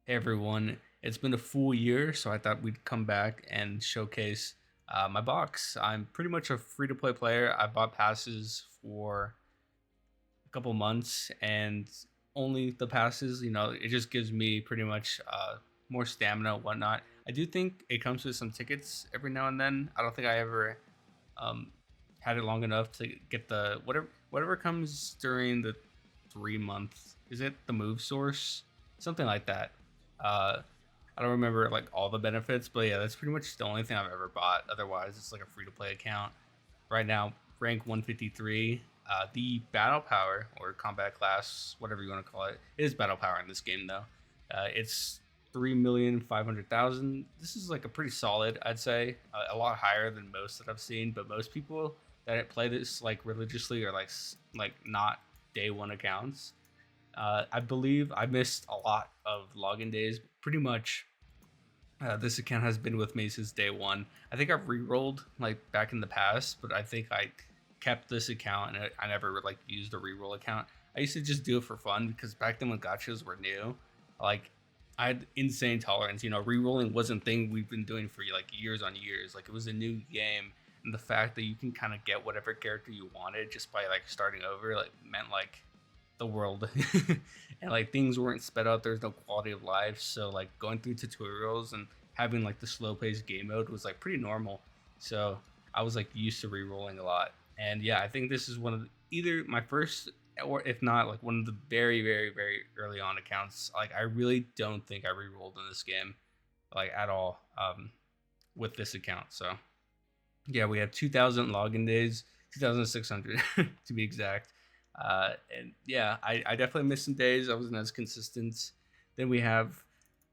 Hey everyone, it's been a full year, so I thought we'd come back and showcase my box. I'm pretty much a free to play player. I bought passes for a couple months, and only the passes, it just gives me pretty much more stamina and whatnot. I do think it comes with some tickets every now and then. I don't think I ever um, had it long enough to get the whatever comes during the 3 months. Is it the move source? Something like that. Uh, I don't remember like all the benefits, but yeah, that's pretty much the only thing I've ever bought. Otherwise, it's like a free to play account. Right now, rank 153. The battle power or combat class, whatever you want to call it, it is battle power in this game though. It's 3,500,000. This is like a pretty solid, I'd say, a lot higher than most that I've seen. But most people that play this like religiously are like not day one accounts. I believe I missed a lot of login days. Pretty much, this account has been with me since day one. I think I've re-rolled like back in the past, but I think I kept this account and I never like used a re-roll account. I used to just do it for fun because back then when gachas were new, like I had insane tolerance. Re-rolling wasn't a thing we've been doing for like years on years. Like it was a new game, and the fact that you can kind of get whatever character you wanted just by like starting over like meant like the world. And like things weren't sped up, there's no quality of life, so like going through tutorials and having like the slow paced game mode was like pretty normal. So I was like used to re-rolling a lot. And yeah, I think this is one of either my first, or if not like one of the very very very early on accounts. Like I really don't think I re-rolled in this game like at all, with this account. So yeah, we have 2,000 login days, 2,600 to be exact. And yeah, I definitely missed some days. I wasn't as consistent. Then we have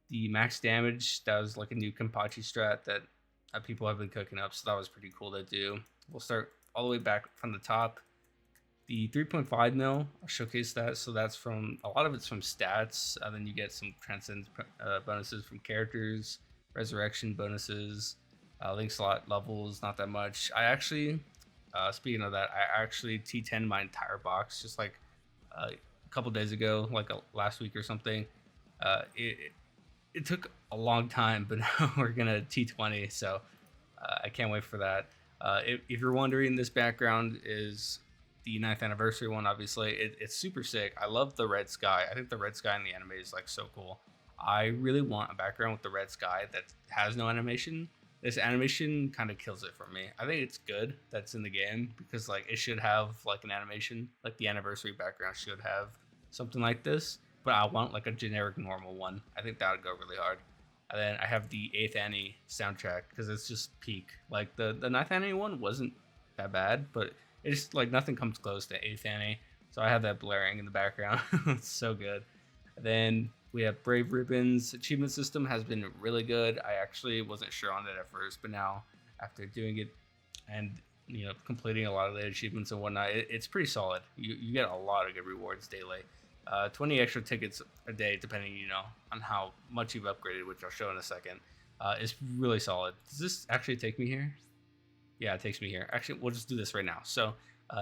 the max damage. That was like a new Kenpachi strat that people have been cooking up. So that was pretty cool to do. We'll start all the way back from the top. The 3.5 mil, I'll showcase that. So that's from a lot of it's from stats. Then you get some transcend bonuses from characters, resurrection bonuses, link slot levels, not that much. I actually, speaking of that, I actually T10 my entire box just like a couple days ago, like last week or something. It took a long time, but now we're gonna T20, so I can't wait for that. If you're wondering, this background is the ninth anniversary one. Obviously, it's super sick. I love the red sky. I think the red sky in the anime is like so cool. I really want a background with the red sky that has no animation. This animation kind of kills it for me. I think it's good that's in the game because like it should have like an animation, like the anniversary background should have something like this. But I want like a generic normal one. I think that would go really hard. And then I have the eighth Annie soundtrack because it's just peak. Like the ninth Annie one wasn't that bad, but it's just like nothing comes close to eighth Annie. So I have that blaring in the background. It's so good. And then we have Brave Ribbons. Achievement system has been really good. I actually wasn't sure on it at first, but now after doing it and completing a lot of the achievements and whatnot, it's pretty solid. You get a lot of good rewards daily. 20 extra tickets a day, depending on how much you've upgraded, which I'll show in a second. Is really solid. Does this actually take me here? Yeah, it takes me here. Actually, we'll just do this right now. So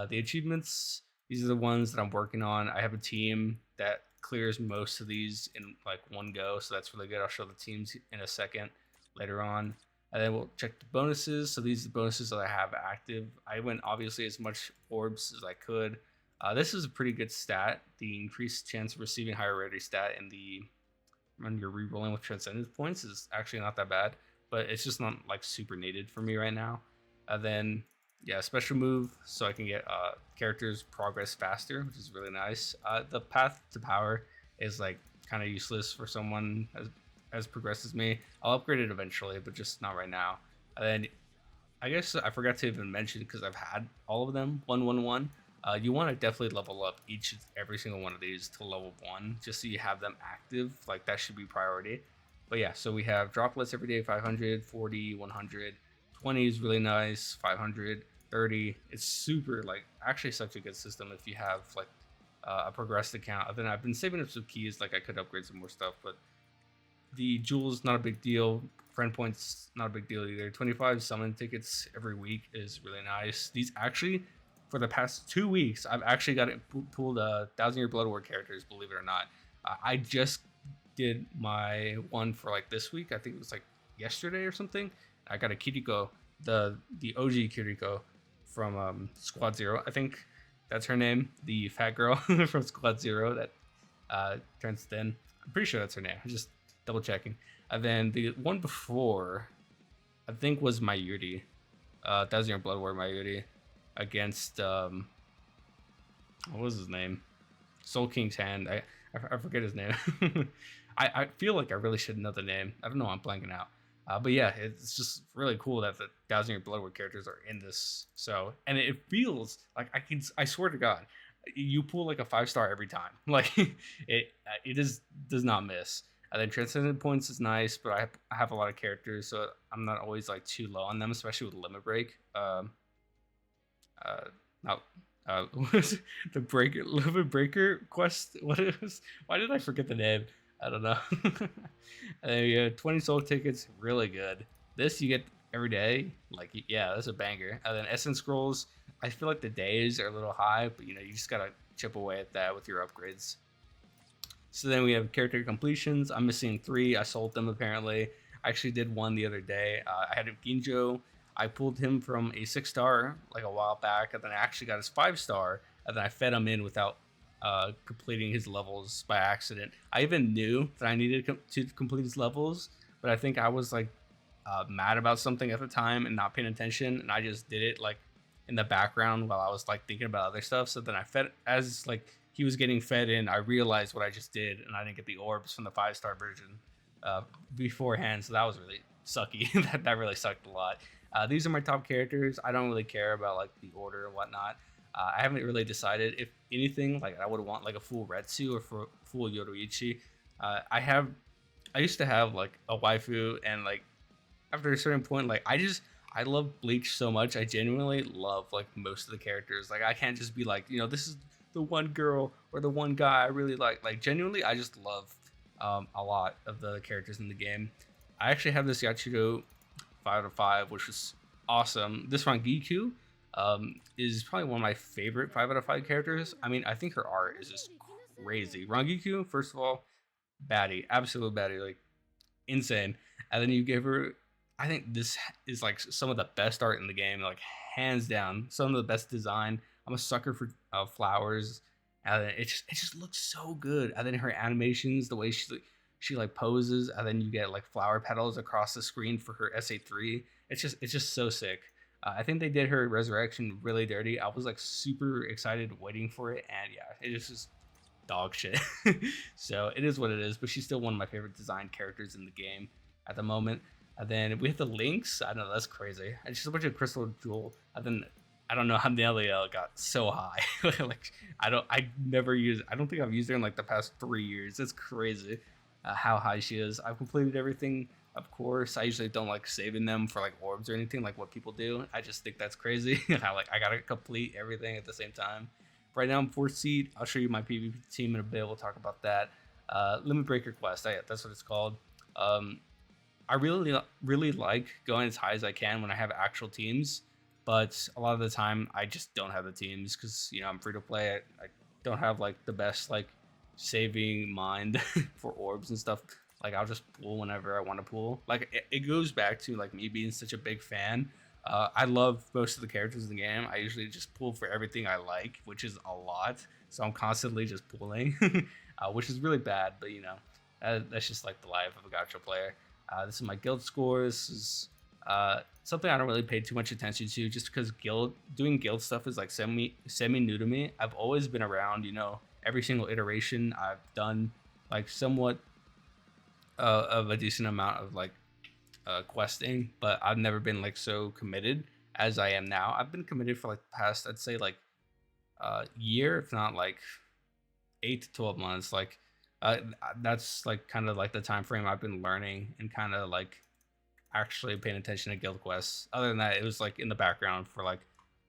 the achievements, these are the ones that I'm working on. I have a team that clears most of these in like one go, so that's really good. I'll show the teams in a second later on. And then we'll check the bonuses. So these are the bonuses that I have active. I went obviously as much orbs as I could. This is a pretty good stat. The increased chance of receiving higher rarity stat in the when you're re-rolling with transcendence points is actually not that bad, but it's just not like super needed for me right now. Then yeah, special move so I can get characters progress faster, which is really nice. The path to power is like kind of useless for someone as progressed as me. I'll upgrade it eventually, but just not right now. And then I guess I forgot to even mention because I've had all of them 111. You want to definitely level up every single one of these to level 1, just so you have them active. Like that should be priority. But yeah, so we have droplets every day, 500, 40, 100. 20 is really nice, 500, 30. It's super, like, actually such a good system if you have like a progressed account. Then I've been saving up some keys, like I could upgrade some more stuff, but the jewels not a big deal. Friend points not a big deal either. 25 summon tickets every week is really nice. These actually, for the past 2 weeks, I've actually got it pulled 1,000 Year Blood War characters, believe it or not. I just did my one for like this week. I think it was like yesterday or something. I got a Kiriko, the OG Kiriko from Squad Zero. I think that's her name, the fat girl from Squad Zero that turns thin. I'm pretty sure that's her name. I'm just double checking. And then the one before, I think was Mayuri, Thousand Year Blood War Mayuri, against what was his name? Soul King's Hand. I forget his name. I feel like I really should know the name. I don't know. I'm blanking out. But yeah, it's just really cool that the Thousand Year Blood War characters are in this. So, and it feels like I swear to God, you pull like a 5-star every time. Like it just does not miss. And then Transcendent Points is nice, but I have a lot of characters, so I'm not always like too low on them, especially with Limit Break. Not the breaker Limit Breaker quest. What is? Why did I forget the name? I don't know. And then you have 20 soul tickets, really good. This you get every day. Like yeah, that's a banger. And then Essence Scrolls. I feel like the days are a little high, but you know you just gotta chip away at that with your upgrades. So then we have character completions. I'm missing 3. I sold them apparently. I actually did one the other day. I had a Ginjo. I pulled him from a 6-star like a while back, and then I actually got his 5-star, and then I fed him in without completing his levels by accident. I even knew that I needed to complete his levels, but I think I was like mad about something at the time and not paying attention, and I just did it like in the background while I was like thinking about other stuff. So then I fed as like he was getting fed in, I realized what I just did, and I didn't get the orbs from the 5-star version beforehand. So that was really sucky. that really sucked a lot. These are my top characters. I don't really care about like the order and whatnot. I haven't really decided. If anything, like I would want like a full Retsu or for full Yoruichi. I used to have like a waifu, and like after a certain point, like I love Bleach so much. I genuinely love like most of the characters. Like I can't just be like, you know, this is the one girl or the one guy I really like. Like genuinely, I just love a lot of the characters in the game. I actually have this Yachiro 5 out of 5, which was awesome. This Rangiku is probably one of my favorite 5 out of 5 characters. I mean, I think her art is just crazy. Rangiku, first of all, baddie, absolute baddie, like insane. And then you give her, I think this is like some of the best art in the game, like hands down, some of the best design. I'm a sucker for flowers, and it just looks so good. And then her animations, the way she like poses, and then you get like flower petals across the screen for her SA3. It's just so sick. I think they did her resurrection really dirty. I was like super excited waiting for it, and yeah, it is just dog shit. So it is what it is, but she's still one of my favorite design characters in the game at the moment. And then we have the links. I know that's crazy. It's just a bunch of crystal jewel. And then I don't know how Nelia got so high. Like I don't think I've used her in like the past 3 years. It's crazy how high she is. I've completed everything. Of course, I usually don't like saving them for like orbs or anything like what people do. I just think that's crazy. I gotta complete everything at the same time. Right now I'm 4th seed. I'll show you my PvP team in a bit. We'll talk about that. Limit Breaker Quest. That's what it's called. I really like going as high as I can when I have actual teams, but a lot of the time I just don't have the teams because you know I'm free to play. I don't have like the best like saving mind for orbs and stuff. Like I'll just pull whenever I want to pull. Like it goes back to like me being such a big fan. I love most of the characters in the game. I usually just pull for everything I like, which is a lot. So I'm constantly just pulling, which is really bad. But you know, that's just like the life of a gacha player. This is my guild score. This is something I don't really pay too much attention to, just because doing guild stuff is like semi new to me. I've always been around, you know, every single iteration. I've done like somewhat of a decent amount of like questing, but I've never been like so committed as I am now. I've been committed for like the past, I'd say like year, if not like 8 to 12 months. Like that's like kind of like the time frame I've been learning and kind of like actually paying attention to guild quests. Other than that, it was like in the background for like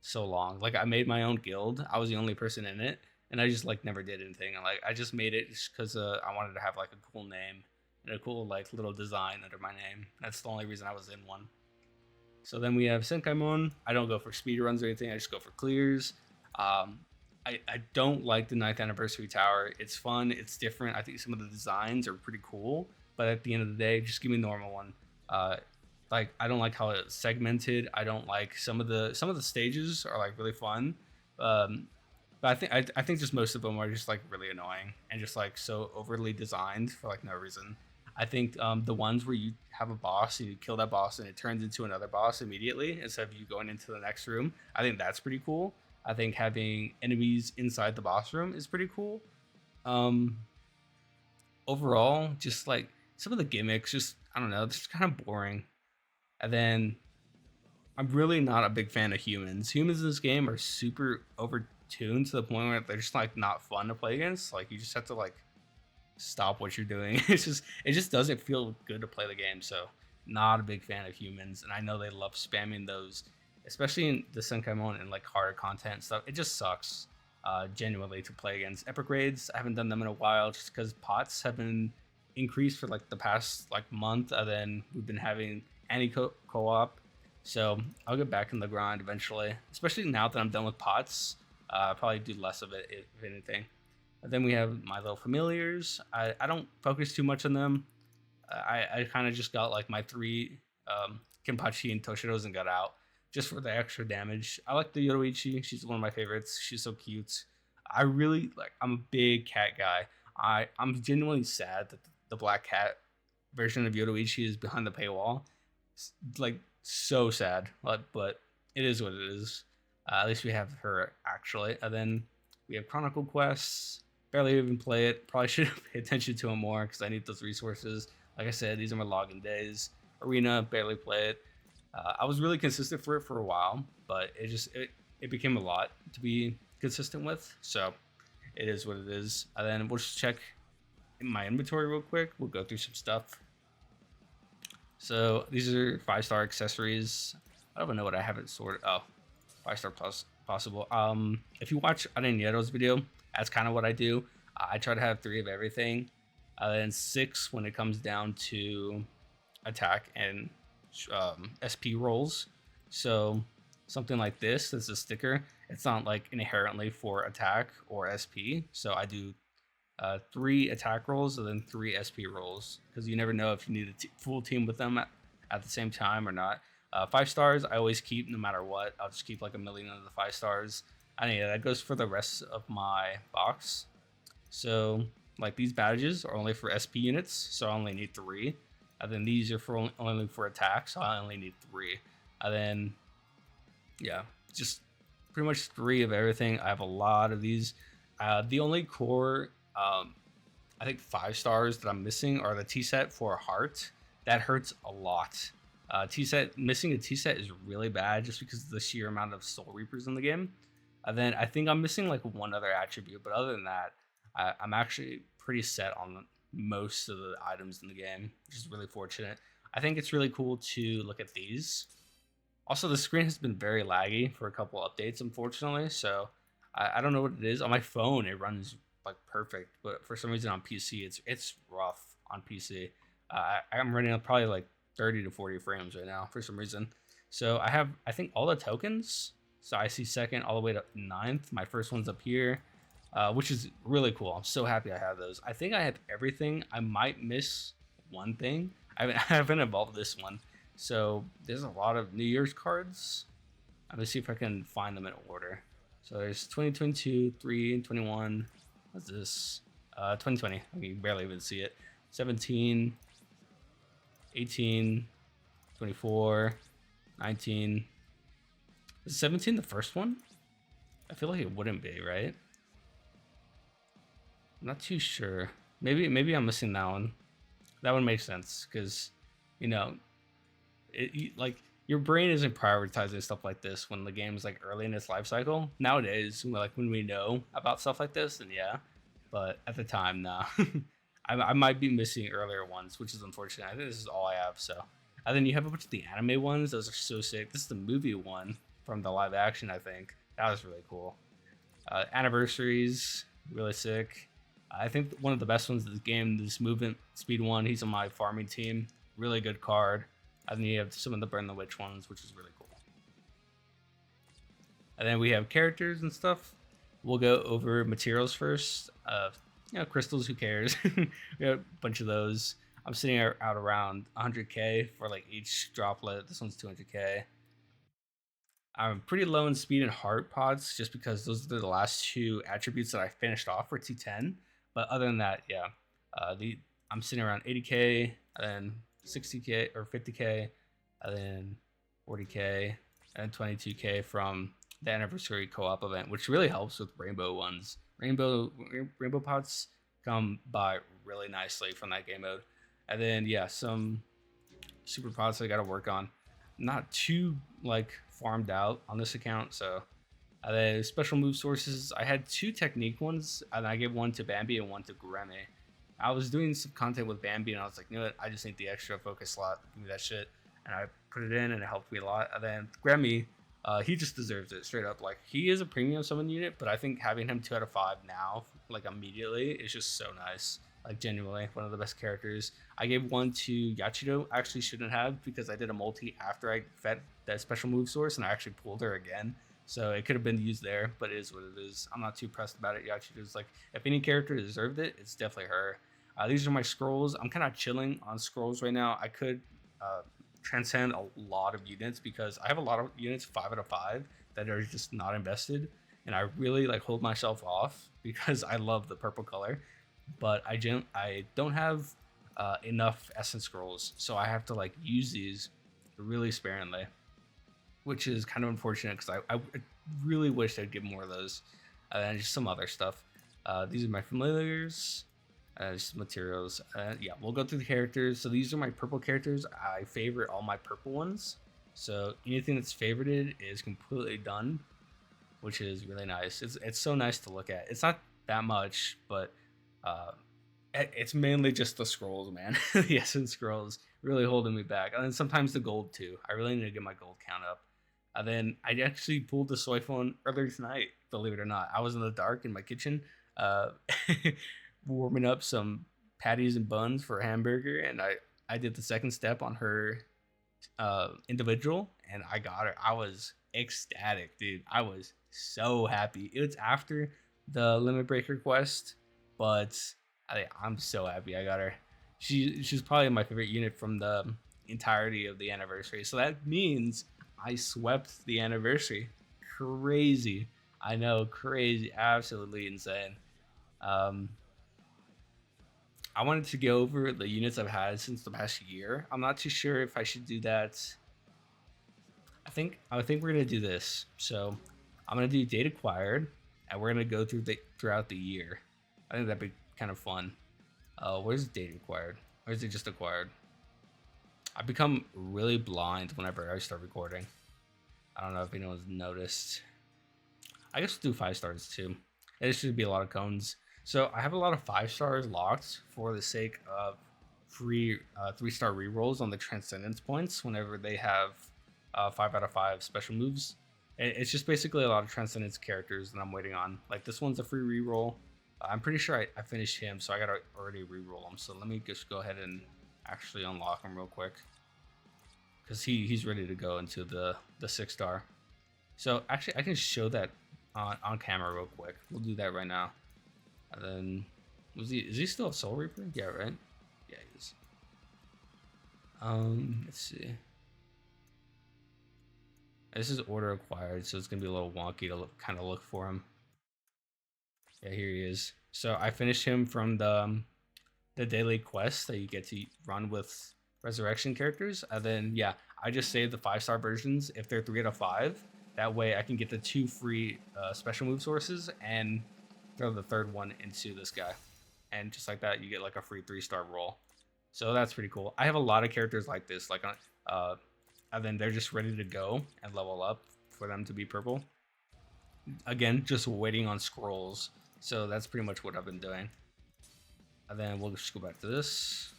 so long. Like I made my own guild. I was the only person in it, and I just like never did anything. And like I just made it just because I wanted to have like a cool name and a cool like little design under my name. That's the only reason I was in one. So then we have Senkaimon. I don't go for speed runs or anything. I just go for clears. I don't like the ninth anniversary tower. It's fun. It's different. I think some of the designs are pretty cool. But at the end of the day, just give me a normal one. Uh, like I don't like how it's segmented. I don't like some of the stages are like really fun. Um, but I think just most of them are just like really annoying and just like so overly designed for like no reason. I think the ones where you have a boss and you kill that boss and it turns into another boss immediately instead of you going into the next room. I think that's pretty cool. I think having enemies inside the boss room is pretty cool. Um, Overall, just like some of the gimmicks, just I don't know, just kind of boring. And then I'm really not a big fan of humans. Humans in this game are super overtuned to the point where they're just like not fun to play against. Like you just have to like stop what you're doing. It just doesn't feel good to play the game. So not a big fan of humans, and I know they love spamming those, especially in the Senkai mode and like harder content stuff. It just sucks, genuinely, to play against. Epic raids, I haven't done them in a while just because pots have been increased for like the past like month, and then we've been having any co-op. So I'll get back in the grind eventually, especially now that I'm done with pots. I'll probably do less of it if anything. And then we have my little familiars. I don't focus too much on them. I kind of just got like my three Kenpachi and Toshiros and got out just for the extra damage. I like the Yoruichi. She's one of my favorites. She's so cute. I really like. I'm a big cat guy. I'm genuinely sad that the black cat version of Yoruichi is behind the paywall. Like so sad, but it is what it is. At least we have her actually, and then we have Chronicle quests. Barely even play it. Probably should pay attention to it more because I need those resources. Like I said, these are my login days. Arena, barely play it. I was really consistent for it for a while, but it became a lot to be consistent with. So it is what it is. And then we'll just check in my inventory real quick. We'll go through some stuff. So these are 5-star accessories. I don't even know what I have it sorted. Oh, 5-star plus possible. If you watch Areniero's video, that's kind of what I do. I try to have 3 of everything, then 6 when it comes down to attack and SP rolls. So something like this is a sticker. It's not like inherently for attack or SP. So I do 3 attack rolls and then 3 SP rolls because you never know if you need a full team with them at the same time or not. 5 stars I always keep no matter what. I'll just keep like a million of the 5 stars. I mean, that goes for the rest of my box. So like these badges are only for SP units, so I only need 3. And then these are for only for attack, so I only need 3. And then yeah, just pretty much 3 of everything. I have a lot of these. The only core I think 5 stars that I'm missing are the T set for heart. That hurts a lot. T set missing a T set is really bad just because of the sheer amount of Soul Reapers in the game. And then I think I'm missing like one other attribute, but other than that, I'm actually pretty set on most of the items in the game, which is really fortunate. I think it's really cool to look at these. Also, the screen has been very laggy for a couple updates, unfortunately. So I don't know what it is. On my phone, it runs like perfect, but for some reason on PC, it's rough on PC. I'm running probably like 30 to 40 frames right now for some reason. So I think all the tokens. So I see second all the way to 9th. My first one's up here, which is really cool. I'm so happy I have those. I think I have everything. I might miss one thing. I haven't evolved this one. So there's a lot of New Year's cards. I'm gonna see if I can find them in order. So there's 2022, 3, 21. What's this? 2020. I can barely even see it. 17, 18, 24, 19. Is 17 the first one? I feel like it wouldn't be, right? I'm not too sure. Maybe I'm missing that one. That one makes sense because, you know, like your brain isn't prioritizing stuff like this when the game is like early in its life cycle. Nowadays, like when we know about stuff like this, then yeah. But at the time, nah. I might be missing earlier ones, which is unfortunate. I think this is all I have. So, and then you have a bunch of the anime ones. Those are so sick. This is the movie one from the live action. I think that was really cool. Anniversaries, really sick. I think one of the best ones in this game, this movement speed one. He's on my farming team. Really good card. And then you have some of the Burn the Witch ones, which is really cool. And then we have characters and stuff. we'll go over materials first. Crystals, who cares? We got a bunch of those. I'm sitting out around 100k for like each droplet. This one's 200k. I'm pretty low in speed and heart pods just because those are the last two attributes that I finished off for 210. But other than that, yeah, the I'm sitting around 80k, and then 60k or 50k, and then 40k, and 22k from the anniversary co-op event, which really helps with rainbow ones. Rainbow pods come by really nicely from that game mode, and then yeah, some super pods I got to work on. Not too like farmed out on this account, so the special move sources, I had two technique ones, and I gave one to Bambi and one to Gremme. I was doing some content with Bambi, and I was like, you know what? I just need the extra focus slot. Give me that shit. And I put it in, and it helped me a lot. And then Gremme, he just deserves it straight up. Like, he is a premium summon unit, but I think having him 2 out of 5 now, like immediately, is just so nice. Like, genuinely, one of the best characters. I gave one to Yachido. I actually shouldn't have, because I did a multi after I fed that special move source, and I actually pulled her again. So it could have been used there, but it is what it is. I'm not too pressed about it. Yachido's like, if any character deserved it, it's definitely her. These are my scrolls. I'm kind of chilling on scrolls right now. I could transcend a lot of units because I have a lot of units 5 out of 5 that are just not invested, and I really like hold myself off because I love the purple color, but I don't have enough essence scrolls, so I have to like use these really sparingly, which is kind of unfortunate because I really wish they'd give more of those, and just some other stuff. These are my familiars. Just materials. Yeah, we'll go through the characters. So these are my purple characters. I favorite all my purple ones. So anything that's favorited is completely done, which is really nice. It's so nice to look at. It's not that much, but it's mainly just the scrolls, man. The essence scrolls really holding me back, and then sometimes the gold too. I really need to get my gold count up. And then I actually pulled the soy phone earlier tonight. Believe it or not, I was in the dark in my kitchen. Uh, Warming up some patties and buns for a hamburger, and I did the second step on her individual, and I got her. I was ecstatic, dude. I was so happy. It was after the limit breaker quest, but I'm so happy I got her. She's probably my favorite unit from the entirety of the anniversary, so that means I swept the anniversary. Crazy. I know, crazy, absolutely insane. um I wanted to go over the units I've had since the past year. I'm not too sure if I should do that. I think we're gonna do this. So I'm gonna do date acquired, and we're gonna go throughout the year. I think that'd be kind of fun. Where's date acquired? Or is it just acquired? I become really blind whenever I start recording. I don't know if anyone's noticed. I guess we'll do 5 stars too. It should be a lot of cones. So I have a lot of 5 stars locked for the sake of free 3-star rerolls on the Transcendence points whenever they have 5 out of 5 special moves. It's just basically a lot of Transcendence characters that I'm waiting on. Like this one's a free reroll. I'm pretty sure I finished him, so I gotta already reroll him. So let me just go ahead and actually unlock him real quick, because he's ready to go into the 6-star. So actually I can show that on camera real quick. We'll do that right now. And then, is he still a Soul Reaper? Yeah, right? Yeah, he is. Let's see. This is order acquired, so it's gonna be a little wonky to kind of look for him. Yeah, here he is. So I finished him from the daily quest that you get to run with resurrection characters, and then yeah, I just saved the 5-star versions if they're 3 out of 5. That way I can get the 2 free special move sources and throw the 3rd one into this guy, and just like that you get like a free 3-star roll. So that's pretty cool. I have a lot of characters like this, like and then they're just ready to go and level up for them to be purple. Again, just waiting on scrolls. So that's pretty much what I've been doing. And then we'll just go back to this.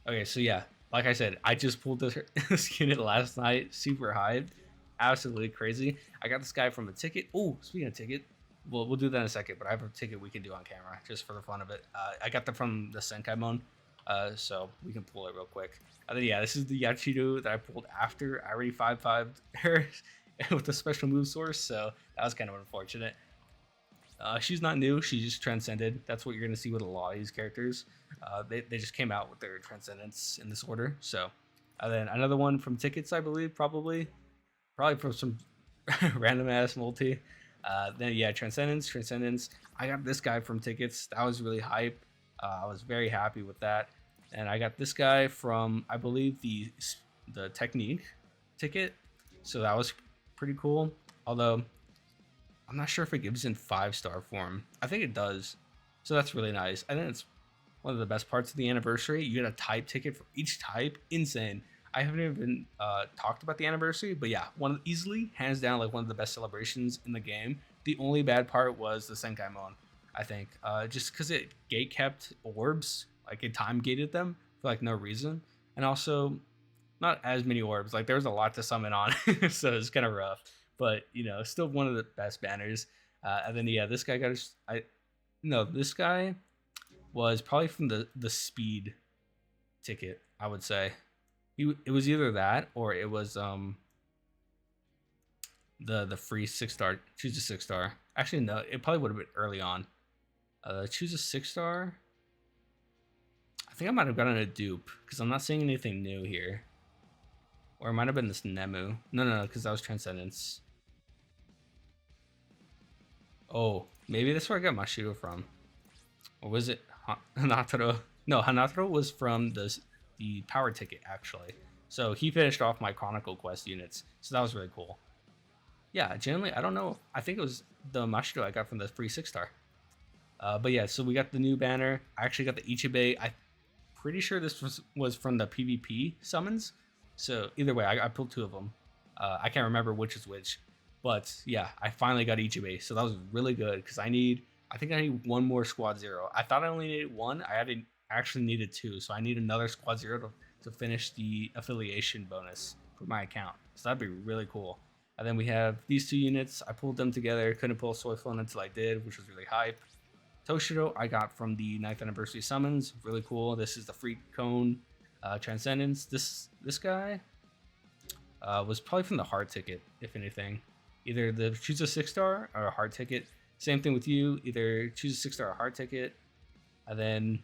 Okay, so yeah, like I said, I just pulled this unit last night. Super hyped, absolutely crazy. I got this guy from a ticket. Oh, speaking of ticket, we'll do that in a second, but I have a ticket we can do on camera just for the fun of it. I got that from the Senkai Mon, so we can pull it real quick. And then yeah, this is the Yachido that I pulled after I already 5-5'd her with the special move source, so that was kind of unfortunate. She's not new. She just transcended. That's what you're gonna see with a lot of these characters. They just came out with their transcendence in this order. So, and then another one from tickets, I believe, probably from some random ass multi. Then yeah, transcendence. I got this guy from tickets. That was really hype. I was very happy with that. And I got this guy from, I believe, the technique ticket. So that was pretty cool. Although I'm not sure if it gives in 5-star form. I think it does. So that's really nice. I think it's one of the best parts of the anniversary. You get a type ticket for each type. Insane. I haven't even talked about the anniversary, but yeah, easily, hands down, like one of the best celebrations in the game. The only bad part was the Senkai Mon, I think, just because it gate kept orbs, like it time gated them for like no reason, and also not as many orbs. Like there was a lot to summon on, so it's kind of rough. But still one of the best banners. And then yeah, this guy got this guy was probably from the speed ticket, I would say. It was either that or it was the free 6-star. Choose a 6-star. Actually, no, it probably would have been early on. Choose a 6-star. I think I might have gotten a dupe because I'm not seeing anything new here. Or it might have been this Nemu. No, because that was Transcendence. Oh, maybe that's where I got Mashido from. Or was it Hanataro? No, Hanataro was from the power ticket, actually. So he finished off my Chronicle Quest units. So that was really cool. Yeah, generally, I don't know. I think it was the Mashido I got from the free 6-star. But yeah, so we got the new banner. I actually got the Ichibe. I'm pretty sure this was from the PvP summons. So either way, I pulled 2 of them. I can't remember which is which. But yeah, I finally got Ichibe. So that was really good because I think I need 1 more Squad 0. I thought I only needed 1. I actually needed 2. So I need another Squad 0 to finish the affiliation bonus for my account. So that'd be really cool. And then we have these 2 units. I pulled them together. Couldn't pull Soiflin until I did, which was really hype. Toshiro I got from the 9th anniversary summons. Really cool. This is the Freak Cone Transcendence. This guy was probably from the hard ticket, if anything. Either the choose a 6-star or a hard ticket. Same thing with you. Either choose a 6-star or a hard ticket. And then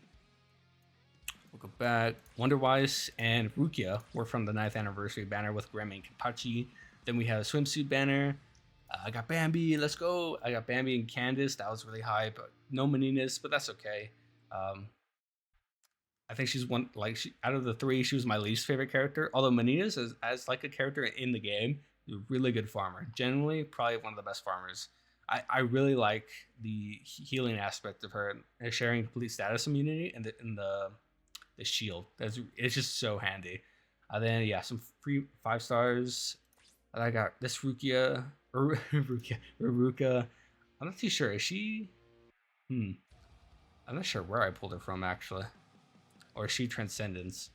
we'll go back. Wonderwise and Rukia were from the 9th anniversary banner with Graham and Kapachi. Then we have a swimsuit banner. I got Bambi. Let's go. I got Bambi and Candace. That was really hype. No Meninas, but that's okay. I think she's one, like, out of the 3, she was my least favorite character. Although Meninas, as like a character in the game, a really good farmer. Generally, probably one of the best farmers. I really like the healing aspect of her, sharing complete status immunity and the shield. It's just so handy. Then yeah, some free 5 stars. And I got this Rukia. Ruka. I'm not too sure. Is she? I'm not sure where I pulled her from actually. Or is she Transcendence?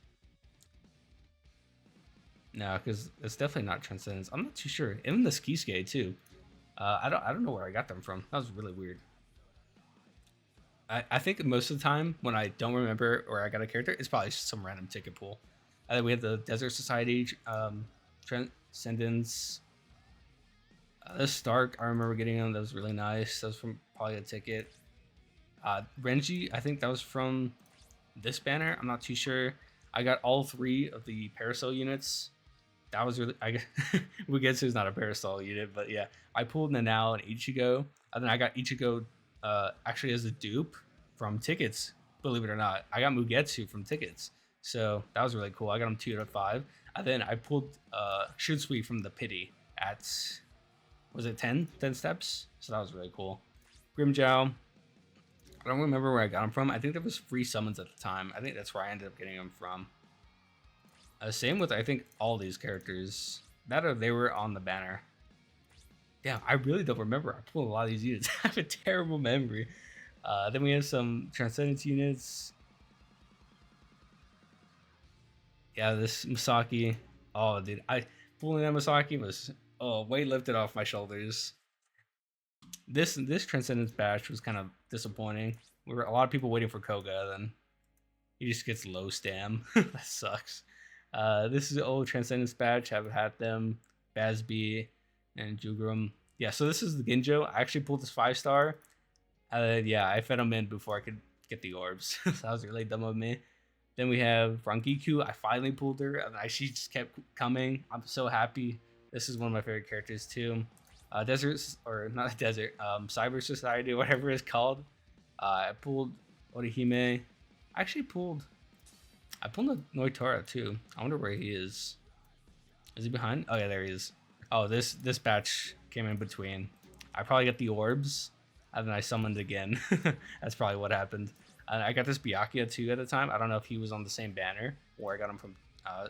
No, because it's definitely not Transcendence. I'm not too sure. Even the Kisuke too. I don't know where I got them from. That was really weird. I think most of the time when I don't remember where I got a character, it's probably some random ticket pool. And then we have the Desert Society Transcendence. This Stark, I remember getting them. That was really nice. That was from probably a ticket. Renji, I think that was from this banner. I'm not too sure. I got all 3 of the Parasol units. That was really, Mugetsu's not a Parasol unit, but yeah, I pulled Nanao and Ichigo, and then I got Ichigo actually as a dupe from tickets. Believe it or not, I got Mugetsu from tickets, so that was really cool. I got him 2 out of 5, and then I pulled Shunsui from the pity at, was it 10 steps? So that was really cool. Grimjow, I don't remember where I got him from. I think there was free summons at the time. I think that's where I ended up getting him from. Same with, I think, all these characters. That or they were on the banner. Yeah, I really don't remember. I pulled a lot of these units. I have a terrible memory. Then we have some Transcendence units. Yeah, this Misaki. Oh, dude. Pulling that Misaki was, weight lifted off my shoulders. This Transcendence batch was kind of disappointing. We were a lot of people waiting for Koga, then he just gets low stam. That sucks. This is the old Transcendence batch. Haven't had them. Bazby and Jugram. Yeah, so this is the Ginjo. I actually pulled this 5-star. Yeah, I fed him in before I could get the orbs. So that was really dumb of me. Then we have Rangiku. I finally pulled her, and she just kept coming. I'm so happy. This is one of my favorite characters too. Desert, or not Desert, Cyber Society, whatever it's called. I pulled Orihime. I actually pulled. I pulled a Noitora too. I wonder where he is. Is he behind? Oh yeah, there he is. Oh, this batch came in between. I probably got the orbs, and then I summoned again. That's probably what happened. And I got this Byakuya too at the time. I don't know if he was on the same banner or I got him from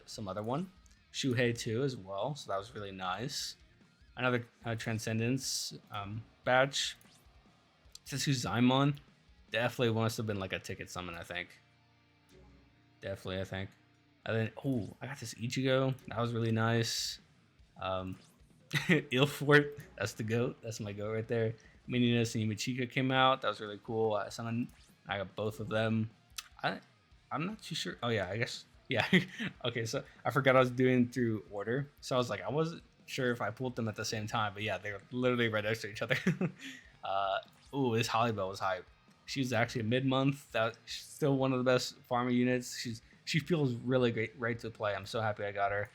some other one. Shuhei too as well, so that was really nice. Another Transcendence badge. Setsu Zaimon definitely must have been like a ticket summon, I think. Definitely, I think. And then, oh, I got this Ichigo. That was really nice. Ilfort, that's the goat. That's my goat right there. Mininas and Yumachika came out. That was really cool. I got both of them. I'm not too sure. Oh yeah, I guess yeah. Okay, so I forgot I was doing through order. So I was like, I wasn't sure if I pulled them at the same time, but yeah, they're literally right next to each other. Ooh, this Hollybell was hype. She was actually a mid-month. That's still one of the best farmer units. She feels really great, right to play. I'm so happy I got her.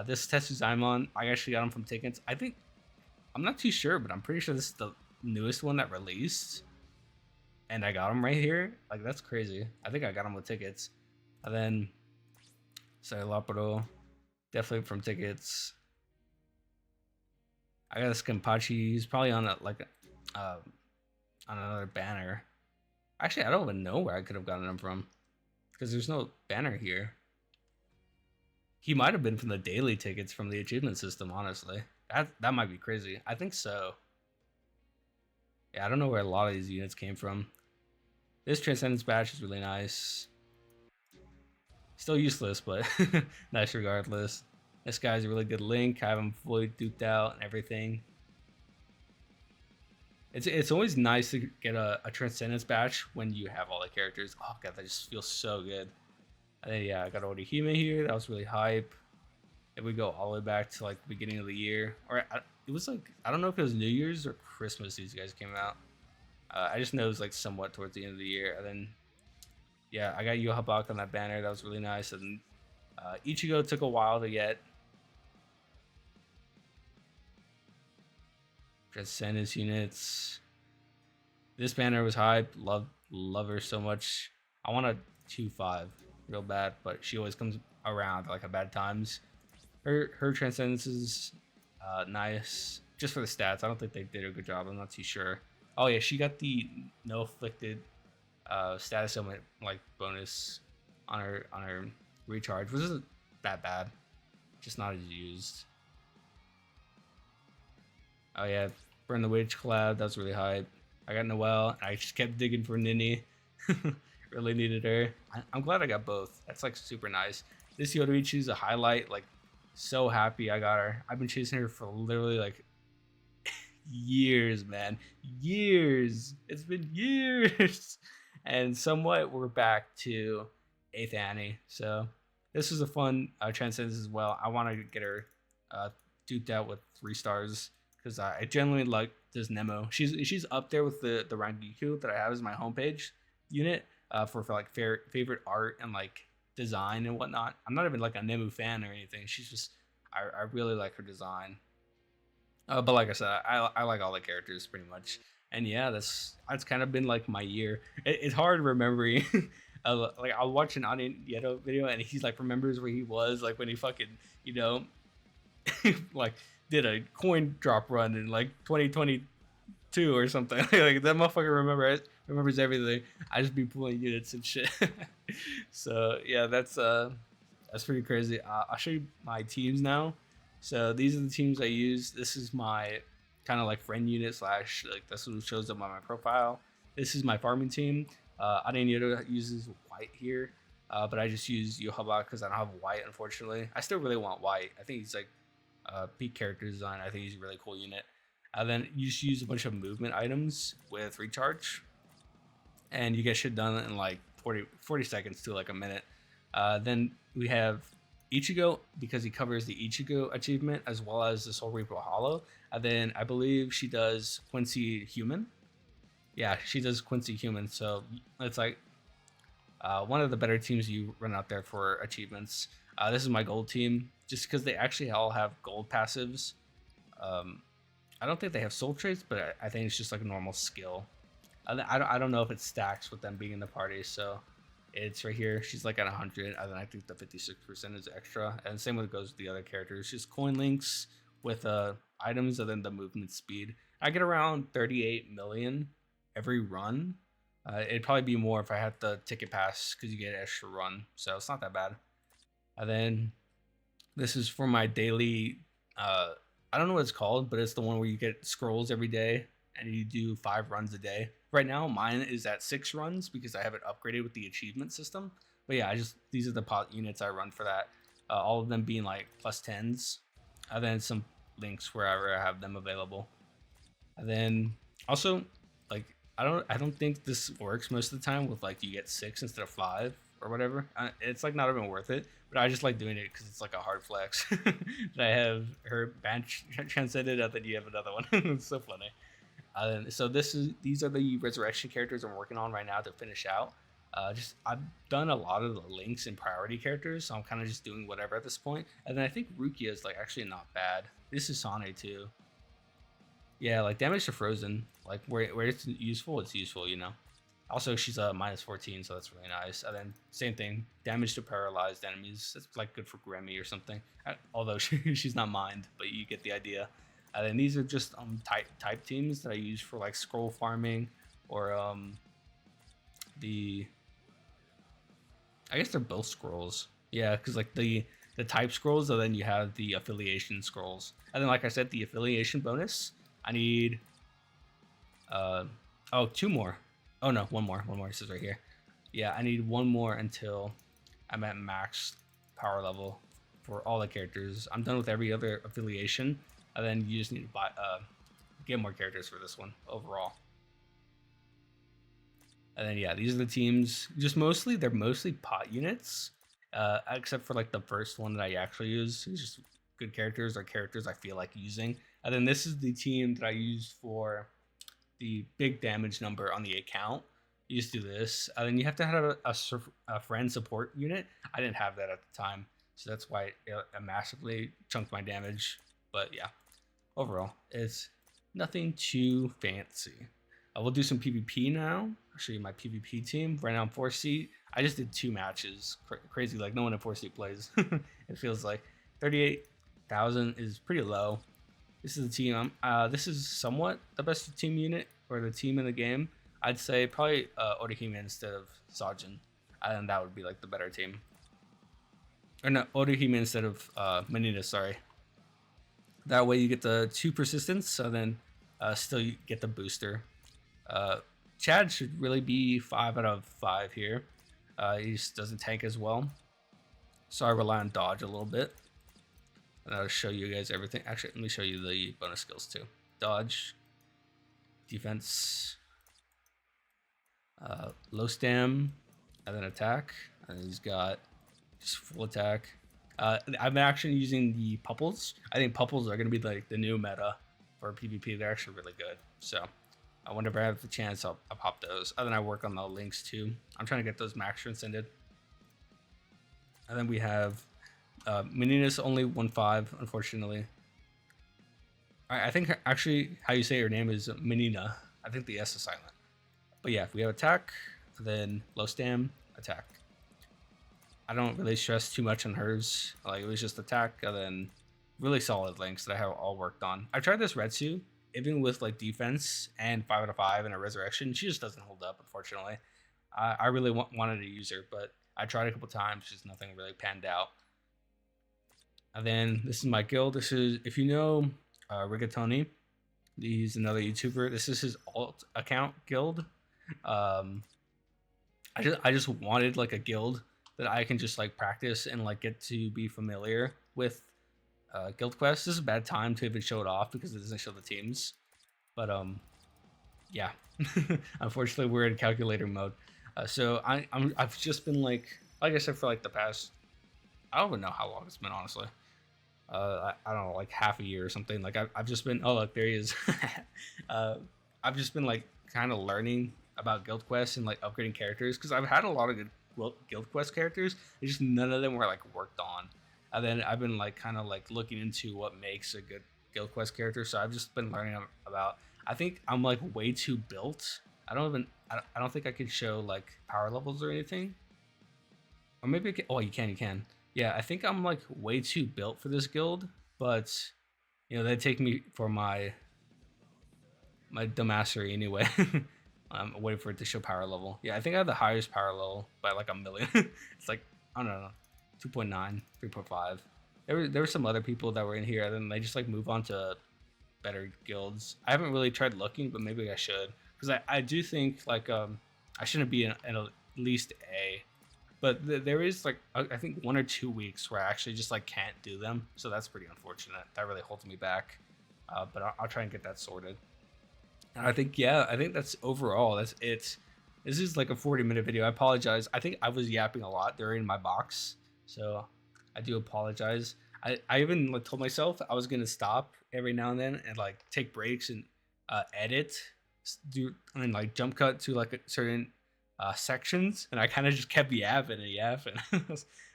This Tetsu Zaimon, I actually got him from tickets. I think I'm not too sure, but I'm pretty sure this is the newest one that released, and I got him right here. Like that's crazy. I think I got him with tickets, and then Sailapuro, definitely from tickets. I got a Skenpachi. He's probably on on another banner. Actually, I don't even know where I could have gotten him from because there's no banner here. He might have been from the daily tickets from the achievement system, honestly. That might be crazy. I think so. Yeah, I don't know where a lot of these units came from. This Transcendence badge is really nice. Still useless, but nice regardless. This guy's a really good link. I have him fully duped out and everything. It's always nice to get a Transcendence badge when you have all the characters. Oh god, that just feels so good. And then, yeah, I got Orihime here. That was really hype. If we go all the way back to like the beginning of the year, or it was like I don't know if it was New Year's or Christmas. These guys came out. I just know it was like somewhat towards the end of the year. And then, yeah, I got Yohabak on that banner. That was really nice. And Ichigo took a while to get. Transcendence units. This banner was hype. Love her so much. I want a 2-5 real bad, but she always comes around like at bad times. Her Transcendence is nice just for the stats. I don't think they did a good job. I'm not too sure. Oh yeah, she got the no afflicted status element like bonus on her recharge, which isn't that bad. Just not as used. Oh yeah, Burn the Witch collab. That was really hype. I got Noelle. I just kept digging for Nini. Really needed her. I'm glad I got both. That's like super nice. This Yoruichi is a highlight. Like, so happy I got her. I've been chasing her for literally like years, man. Years. It's been years. And somewhat we're back to 8th Annie. So this was a fun Transcendence as well. I want to get her duped out with 3 stars because I genuinely like this Nemo. She's up there with the Rangiku that I have as my homepage unit for like favorite art and like design and whatnot. I'm not even like a Nemu fan or anything. She's just I really like her design. But like I said, I like all the characters pretty much. And yeah, that's kind of been like my year. It's hard remembering. Like I'll watch an Onion Yeto video and he's like remembers where he was like when he fucking like did a coin drop run in like 2022 or something. Like that motherfucker remembers everything. I just be pulling units and shit. So yeah, that's pretty crazy. I'll show you my teams now. So these are the teams I use. This is my kind of like friend unit slash like that's what shows up on my profile. This is my farming team. Adenyoto uses white here, but I just use Yohaba because I don't have white, unfortunately. I still really want white. I think he's like peak character design. I think he's a really cool unit. Then you just use a bunch of movement items with recharge, and you get shit done in like 40 seconds to like a minute. Then we have Ichigo because he covers the Ichigo achievement as well as the Soul Reaper Hollow. And then I believe she does Quincy Human. Yeah, she does Quincy Human, so it's like one of the better teams you run out there for achievements. This is my gold team, just because they actually all have gold passives. Um, I don't think they have soul traits, but I think it's just like a normal skill. I don't know if it stacks with them being in the party, so it's right here. She's like at 100, and then I think the 56% is extra. And same way it goes with the other characters. Just coin links with items, and then the movement speed. I get around 38 million every run. It'd probably be more if I had the ticket pass because you get an extra run, so it's not that bad. And then this is for my daily. I don't know what it's called, but it's the one where you get scrolls every day and you do 5 runs a day. Right now, mine is at 6 runs because I have it upgraded with the achievement system. But yeah, these are the pot units I run for that. All of them being like +10s, and then some links wherever I have them available. And then also, like I don't think this works most of the time with like you get 6 instead of 5 or whatever. It's like not even worth it. But I just like doing it because it's like a hard flex that I have her band transcended, and then you have another one. It's so funny. So these are the resurrection characters I'm working on right now to finish out. Just I've done a lot of the links and priority characters, so I'm kind of just doing whatever at this point. And then I think Rukia is like actually not bad. This is Sane too. Yeah, like damage to frozen, like where it's useful, you know. Also, she's a -14, so that's really nice. And then same thing, damage to paralyzed enemies. That's like good for Grammy or something. Although she's not mined, but you get the idea. And then these are just type teams that I use for like scroll farming or the I guess they're both scrolls. Yeah, because like the type scrolls, and then you have the affiliation scrolls. And then like I said, the affiliation bonus. I need uh oh 2 more. Oh no, one more. It says right here. Yeah, I need one more until I'm at max power level for all the characters. I'm done with every other affiliation, and then you just need to get more characters for this one overall. And then yeah, these are the teams. They're mostly pot units, except for like the first one that I actually use. It's just good characters or characters I feel like using. And then this is the team that I use for the big damage number on the account. You just do this, and then you have to have a friend support unit. I didn't have that at the time, so that's why it massively chunked my damage. But yeah, overall, it's nothing too fancy. We'll do some PvP now. I'll show you my PvP team. Right now I'm 4C. I just did 2 matches. Crazy, like no one in 4C plays. It feels like 38,000 is pretty low. This is the team. This is somewhat the best team unit or the team in the game. I'd say probably Orihime instead of Sajin, and that would be like the better team. Or no, Orihime instead of Menina. Sorry. That way you get the 2 persistence, and then still you get the booster. Chad should really be 5 out of 5 here. He just doesn't tank as well, so I rely on dodge a little bit. And I'll show you guys everything. Actually, let me show you the bonus skills too. Dodge, defense, low stam, and then attack. And he's got just full attack. I'm actually using the pupples. I think pupples are going to be like the new meta for PvP. They're actually really good. So whenever I have the chance, I'll pop those. And then I work on the links too. I'm trying to get those max transcended. And then we have Menina's only 1-5, unfortunately. I think actually how you say her name is Menina. I think the S is silent. But yeah, if we have attack, then low stam, attack. I don't really stress too much on hers. Like it was just attack, and then really solid links that I have all worked on. I tried this Retsu, even with like defense and 5 out of 5 and a resurrection. She just doesn't hold up, unfortunately. I really wanted to use her, but I tried a couple times. Just nothing really panned out. And then this is my guild. This is, if you know Rigatoni, he's another YouTuber. This is his alt account guild. I just wanted like a guild that I can just like practice and like get to be familiar with guild quests. This is a bad time to even show it off because it doesn't show the teams. But yeah, unfortunately we're in calculator mode. So I've just been like I said, for like the past, I don't even know how long it's been, honestly. I don't know, like half a year or something. Like I've just been, oh look, there he is. I've just been like kind of learning about guild quests and like upgrading characters, because I've had a lot of good guild quest characters. It's just none of them were like worked on. And then I've been like kind of like looking into what makes a good guild quest character. So I've just been learning about. I think I'm like way too built. I don't think I could show like power levels or anything. Or maybe I can, oh, you can. Yeah, I think I'm like way too built for this guild, but they take me for my mastery anyway. I'm waiting for it to show power level. Yeah, I think I have the highest power level by like a million. It's like, I don't know, 2.9, 3.5. There were some other people that were in here, and then they just like move on to better guilds. I haven't really tried looking, but maybe I should, because I do think like I shouldn't be in at least A. But there is like I think 1 or 2 weeks where I actually just like can't do them, so that's pretty unfortunate. That really holds me back. But I'll try and get that sorted. And I think that's overall that's it. This is like a 40-minute video. I apologize. I think I was yapping a lot during my box, so I do apologize. I even like told myself I was gonna stop every now and then and like take breaks and edit, and like jump cut to like a certain sections, and I kind of just kept yapping and yapping.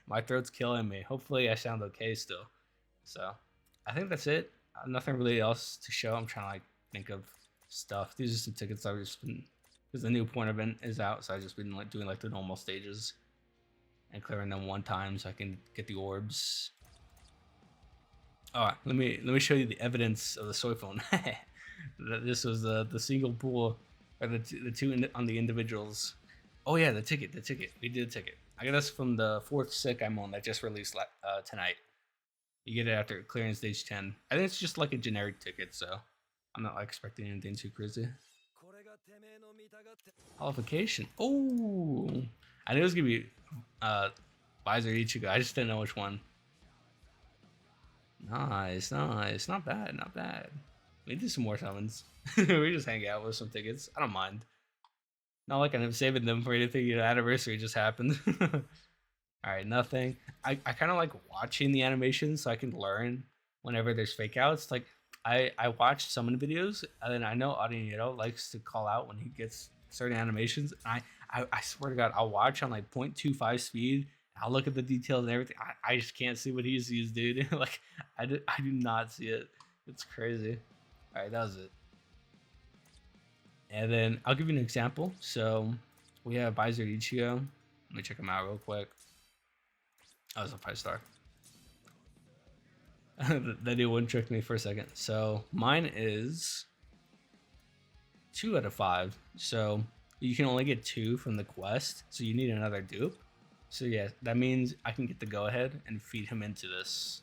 My throat's killing me. Hopefully I sound okay still. So I think that's it. Nothing really else to show. I'm trying to like think of stuff. These are some tickets I've just been, because the new point event is out, so I've just been like doing like the normal stages and clearing them one time so I can get the orbs. All right, let me show you the evidence of the soy phone. This was the single pool, or the two on the individuals. Oh yeah, the ticket. We did a ticket. I got this from the 4th sick I'm on that just released tonight. You get it after clearing stage 10. I think it's just like a generic ticket, so I'm not like expecting anything too crazy. Qualification. Oh, I knew it was gonna be Visor Ichigo. I just didn't know which one. Nice. Not bad. We do some more summons. We just hang out with some tickets. I don't mind. Not like I'm saving them for anything. Anniversary just happened. All right, nothing. I kind of like watching the animations so I can learn whenever there's fake outs. Like I watch summon videos, and then I know Audinero likes to call out when he gets certain animations. I swear to God, I'll watch on like 0.25 speed. I'll look at the details and everything. I just can't see what he sees, dude. Like I do not see it. It's crazy. All right, that was it. And then I'll give you an example. So we have Visor Ichigo. Let me check him out real quick. Oh, it's a 5-star. That dude wouldn't trick me for a second. So mine is 2 out of 5. So you can only get 2 from the quest. So you need another dupe. So yeah, that means I can get the go ahead and feed him into this.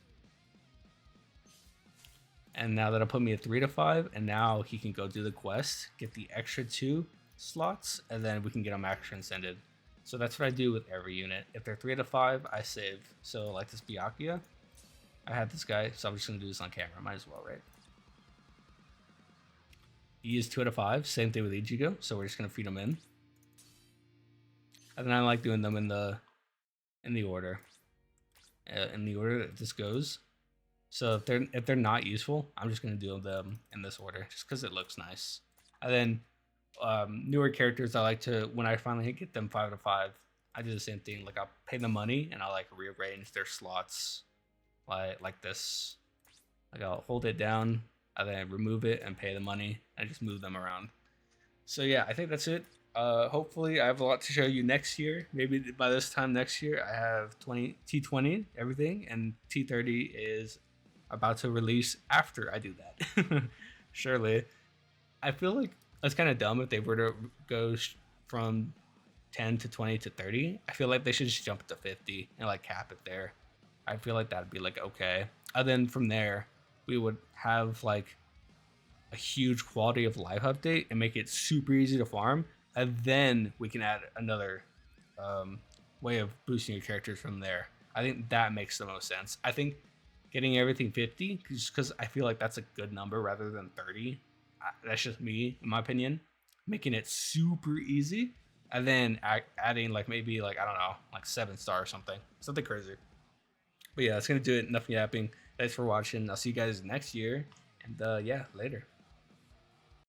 And now that'll put me at 3 to 5, and now he can go do the quest, get the extra 2 slots, and then we can get him extra ascended. So that's what I do with every unit. If they're 3 to 5, I save. So like this Byakuya, I had this guy, so I'm just gonna do this on camera. Might as well, right? He is 2 out of 5. Same thing with Ichigo, so we're just gonna feed him in. And then I like doing them in the order. In the order that this goes. So if they're not useful, I'm just gonna do them in this order, just because it looks nice. And then newer characters, I like to, when I finally get them 5 to 5, I do the same thing. Like I'll pay the money and I'll like rearrange their slots, like this. Like I'll hold it down, and then remove it and pay the money, and just move them around. So yeah, I think that's it. Hopefully I have a lot to show you next year. Maybe by this time next year, I have T20 everything, and T30 is about to release after I do that. Surely. I feel like it's kind of dumb if they were to go from 10 to 20 to 30. I feel like they should just jump to 50 and like cap it there. I feel like that'd be like okay. And then from there, we would have like a huge quality of life update and make it super easy to farm. And then we can add another way of boosting your characters from there. I think that makes the most sense. I think getting everything 50, just because I feel like that's a good number rather than 30. That's just me, in my opinion. Making it super easy, and then adding like maybe like, I don't know, like 7-star or something crazy. But yeah, that's gonna do it. Enough yapping. Thanks for watching. I'll see you guys next year, and yeah, later.